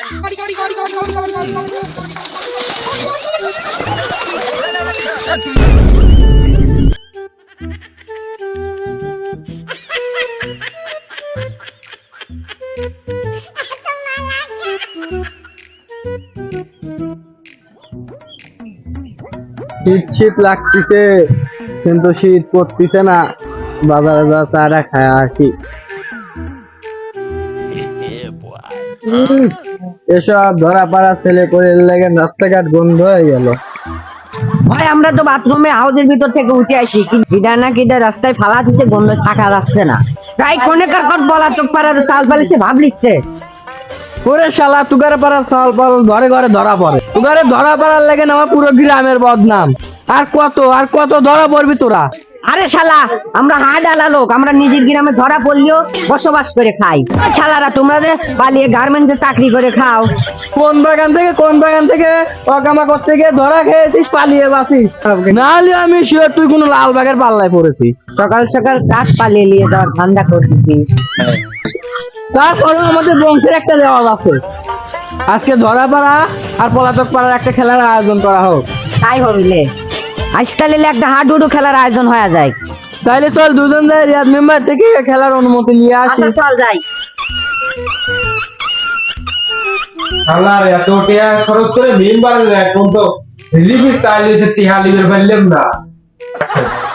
শীত শীত লাগতেছে কিন্তু শীত পড়তেছে না। বাজারে যা চারা খায় আসি। এসব ধরা পাড়া ছেলে করে লেগে রাস্তাঘাট বন্ধ হয়ে গেল। ভাই আমরা তো বাথরুমে হাউজের ভিতর থেকে উঠে আসি, কিডা না কিডা রাস্তায় ফালা দিচ্ছে, গন্ধ থাকা যাচ্ছে না। তাই কোনে কার বলা তো পারার চাল পালিছে ভাব লিখছে। ওরে শালা তুগারে পাড়ার চাল পাল ঘরে ঘরে ধরা পড়ে। তুগারে ধরা পড়ার লেগে না আমার পুরো গ্রামের বদনাম। আর কত ধরা পড়বি তোরা? আরে শালা আমরা হাট আলা লোক, আমরা নিজের গ্রামে ধরা পড়লেও বসবাস করে খাই। শালারা তোমরা যে পালিয়ে গার্মেন্টসে চাকরি করে খাও, কোন বাগান থেকে অকামা করতে গিয়ে ধরা খেয়েছিস, পালিয়ে বাঁচিস। নাহলে আমি শিওর তুই কোনো লাল বাগের পাল্লায় পড়েছিস। সকাল সকাল কাঠ পালিয়ে নিয়ে যাওয়ার ধান্দা করতেছিস। তারপরে আমাদের বংশের একটা রেওয়াজ আছে, আজকে ধরা পাড়া আর পলাতক পাড়ার একটা খেলার আয়োজন করা হোক। তাই হবিলে আজকাল একটা হাডুডু খেলার আয়োজন হয়ে যায়। তাইলে চল দুজন যাই রিয়াদ মেম্বার থেকে খেলার অনুমতি নিয়ে আসি। আচ্ছা চল যাই। আল্লাহ এত টাকা খরচ করে মেম্বার এখন তো রিলিফ তাইলে যে তিহালিবের পারলাম না,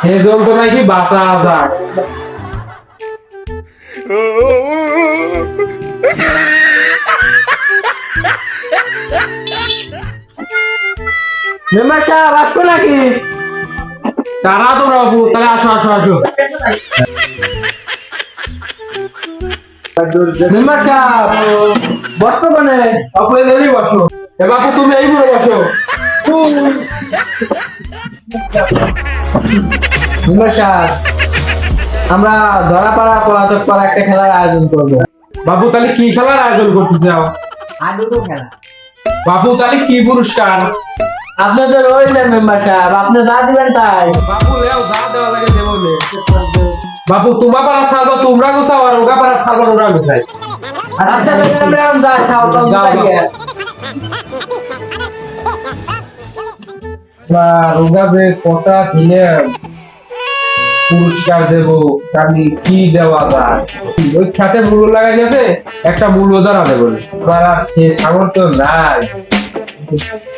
সেই জল তো নাকি বাঁচা যায়। মেম্বার সাহেব আসবো নাকি? তারা তো বাবু, তাহলে আসো আসো আসো। মেম্বার সাহেব বর্তমানে আপনাদেরই বসো। এ বাবু তুমি এই করে বসো। মেম্বার সাহেব আমরা ধরা পাড়া পলাতক পাড়া একটা খেলার আয়োজন করবো। বাবু তাহলে কি খেলার আয়োজন করতে চাও? হাডুডু খেলা। বাবু তাহলে কি পুরস্কার? আপনাদের ওই যে মেম্বার সাহেব আপনি যা দিবেন তাই। বাবু লেও যা দেওয়া লাগে দেবো নে। বাবু তোমার পাড়া ছাড়বো তোমরা গোছাও, আর ওগা পাড়া ছাড়বো ওরা গোছাই। আপনাদের আমরা যা খাও তো যাও, তাই। ওগা যে কথা দিলাম পুরস্কার দেব, আমি কি দেওয়া যায়? ওই খাতে মূল্য লাগাই গেছে, একটা মূল্য দাঁড়াবে বলে সে সামর্থ্য নাই।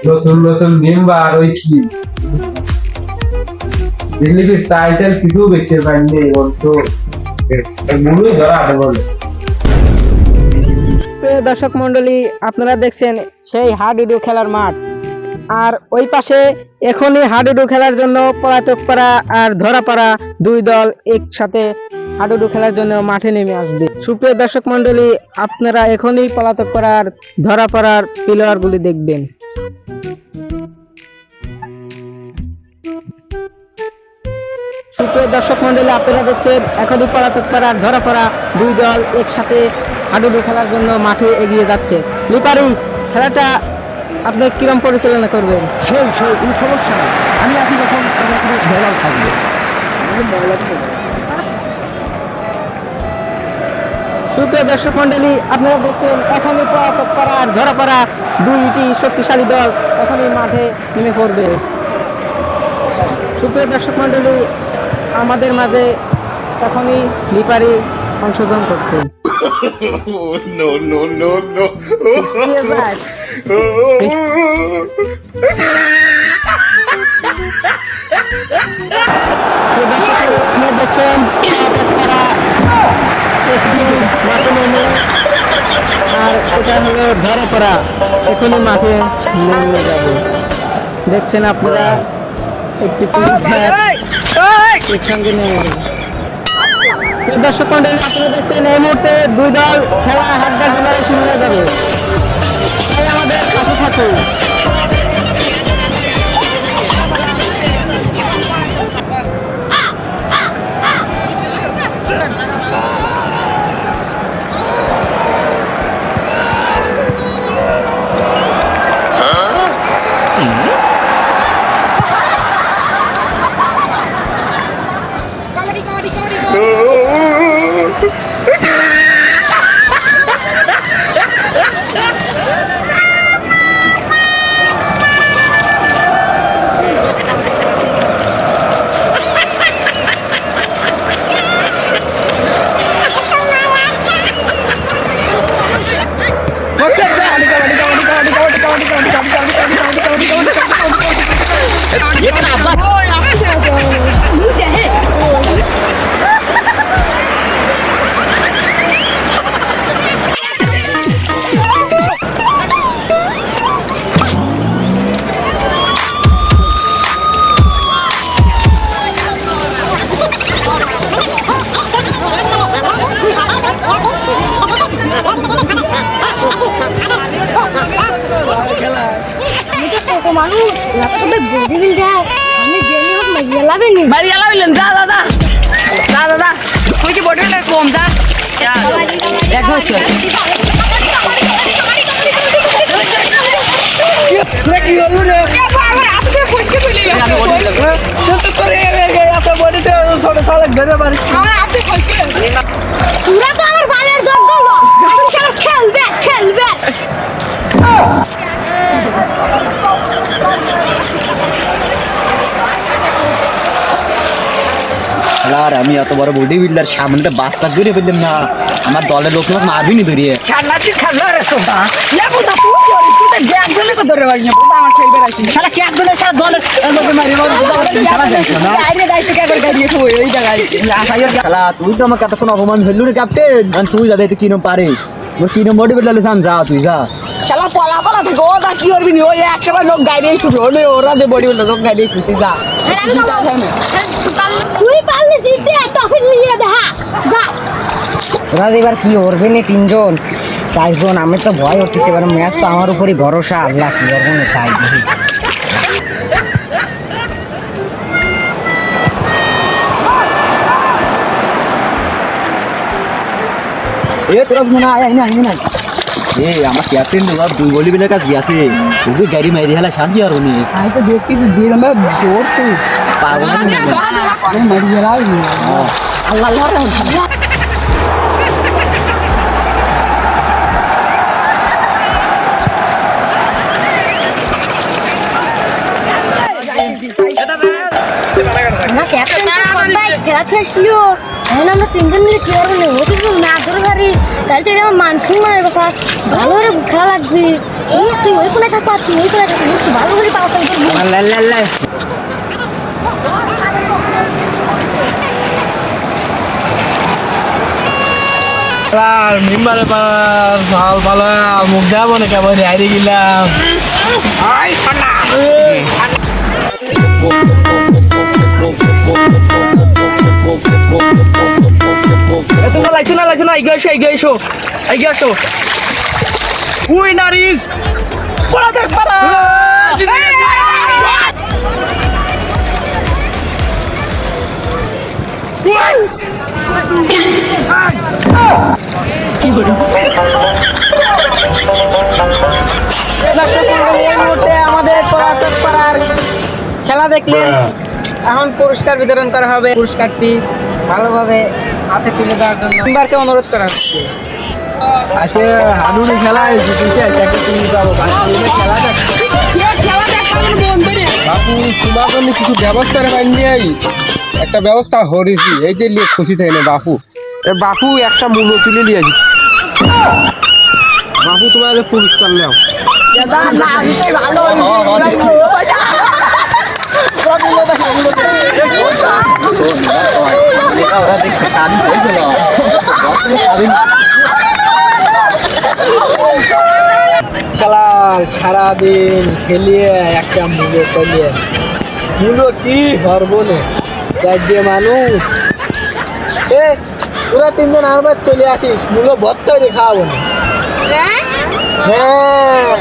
নতুন নতুন মেম্বার ওই কি দিল্লির টাইটেল কিছু বেশি পাইনি, তো মূল্য দাঁড়াবে বলে। দর্শক মন্ডলী আপনারা দেখছেন সেই হাডুডু খেলার মাঠ, আর ওই পাশে এখনই হাডুডু খেলার জন্য পলাতক পাড়া আর ধরা পাড়া দুই দল একসাথে হাডুডু খেলার জন্য মাঠে নেমে আসবে। সুপ্রিয় দর্শক মন্ডলী আপনারা এখনই পলাতক পাড়া আর ধরা পাড়ার প্লেয়ার গুলি দেখবেন। সুপ্রিয় দর্শক মন্ডলী আপনারা দেখছেন এখনই পলাতক পাড়া আর ধরা পাড়া দুই দল একসাথে হাডুডু খেলার জন্য মাঠে এগিয়ে যাচ্ছে। লিপারি খেলাটা আপনি কিরম পরিচালনা করবেন? সেই কোনো সমস্যা নেই, আমি আছি যখন ভেড়াল থাকবে। সুপ্রিয় দর্শক মন্ডলী আপনারা দেখছেন এখনই পলাতক পাড়া আর ধরা পাড়া দুইটি শক্তিশালী দল এখনই মাঠে নেমে পড়বে। সুপ্রিয় দর্শক মন্ডলী আমাদের মাঝে এখনই লিপারি সংশোধন করছে। No, no, no, no. দেখছেন আর এটা হলো ধরা পড়া, এখনই মাঠে নেমে যাবে। দেখছেন আপনারা একটি একসঙ্গে নেমে যাবে। দর্শক মন্ডলী আপনারা দেখছেন এই মুহূর্তে দুই দল খেলা হাড্ডা খেলায় শুরু হয়ে যাবে, তাই আমাদের পাশে থাকুন। তবে বডি বিল্ডার আমি জেনে হোক মাইয়া লাবেনি বাড়ি এলাবিলেন যা দাদা যা দাদা তুই কি বডি বিল্ডার কম যা দেখো কি হলো রে আমার আপনি ফসকে বলি তো করে এত বডিতে ছোট শালা ঘরে বাড়ি আমার আপনি ফসকে পুরা তো আমার বালের যোগ্য এখন সব খেলবে আর আমি এত বড় বডি বিল্ডার সামনে বাচ্চা ধরে ফেললাম না আমার দলের লোক লোক মারবিনি ধরিয়ে শালা তুই খেলবে রে সোদা লেবু দা তুই করি তুই তো গ্যাগ জন্য কো ধরে বাড়ি না আমার খেলবে রাখছি শালা কি একদম সারা দলের মধ্যে মারি খেলা যাচ্ছে না আইরে দাইতে কে করে গাড়ি কই ওই জায়গায় খেলা তুই তো আমাকে এতক্ষণ অপমান হইল রে ক্যাপ্টেন তুই যাতে তুই কিরম পারিস তোর কিরম বডি বিল্ডার জান যা তুই যা শালা পলা থেকে ও দা কি করবি ওই একবার লোক গাড়ি ছুটে ওরা যে বডি বিল্ডার লোক গাড়ি ছুটে যা তুই পারলে জিতে টফি নিয়ে দে হ্যাঁ যা ওরা এবার কি করবে না তিনজন চারজন আমি তো ভয় হচ্ছে এবার ম্যাচ তো আমার উপরই ভরসা আল্লাহ কি করবো না চাই দেখি এ তোরা মনে আয় আইনা আইনা এ আমার ক্যাপ্টেন বাবা দুই বডি বিল্ডার কাছে গেছে তুই গাড়ি মারি হেলা শান্তি আর নি আমি তো দেখতেছি যে আমরা জোর তো পারবো না মারি গেলাম আল্লাহ আল্লাহ না ক্যাপ্টেন সবাই খেলা ছিল এখন আমরা তিনজন মিলে কি করবো না ওকে যদি না ধরে পারি তাহলে তো এটা আমার মান সম্মানের ব্যাপার ভালো করে খেলা লাগবে তুই ওই কোনে থাকবা তুই ওই কোনে থাকবি তুই ভালো করে পাওয়া আর মেম্বারে পাড়ার সাল পালা মুখ যাবো না কেমন হারিয়ে গেলাম তোমরা লাইছো না এগিয়ে এসো উইনার ইজ পলাতক পাড়া এই মুহূর্তে আমাদের পলাতক পাড়ার খেলা দেখলেন এখন পুরস্কার বিতরণ করা হবে পুরস্কারটি ভালোভাবে হাতে তুলে দেওয়ার জন্য মেম্বারকে অনুরোধ করা হচ্ছে আজকে হাডুডু খেলা হয়েছে ঠিক আছে একটা তুমি পাবো খেলা দেখ বাপু তোমার জন্য কিছু ব্যবস্থা পাইনি একটা ব্যবস্থা হরেছি এই যে লিয়ে খুশি থাকে না বাপু বাপু একটা মূল্য তুলে নিয়ে আসি বাপু তোমার পুরস্কার নাও ওরা দেখতে স্বাধীন হয়েছিল খেলার সারাদিন খেলিয়ে একটা মূল্য পেলিয়ে মূল্য কি হরবনে চারটে মানুষ তোরা তিনজন আবার চলে আসিস মূল্য ভর্তা রে খাওয়াবো না হ্যাঁ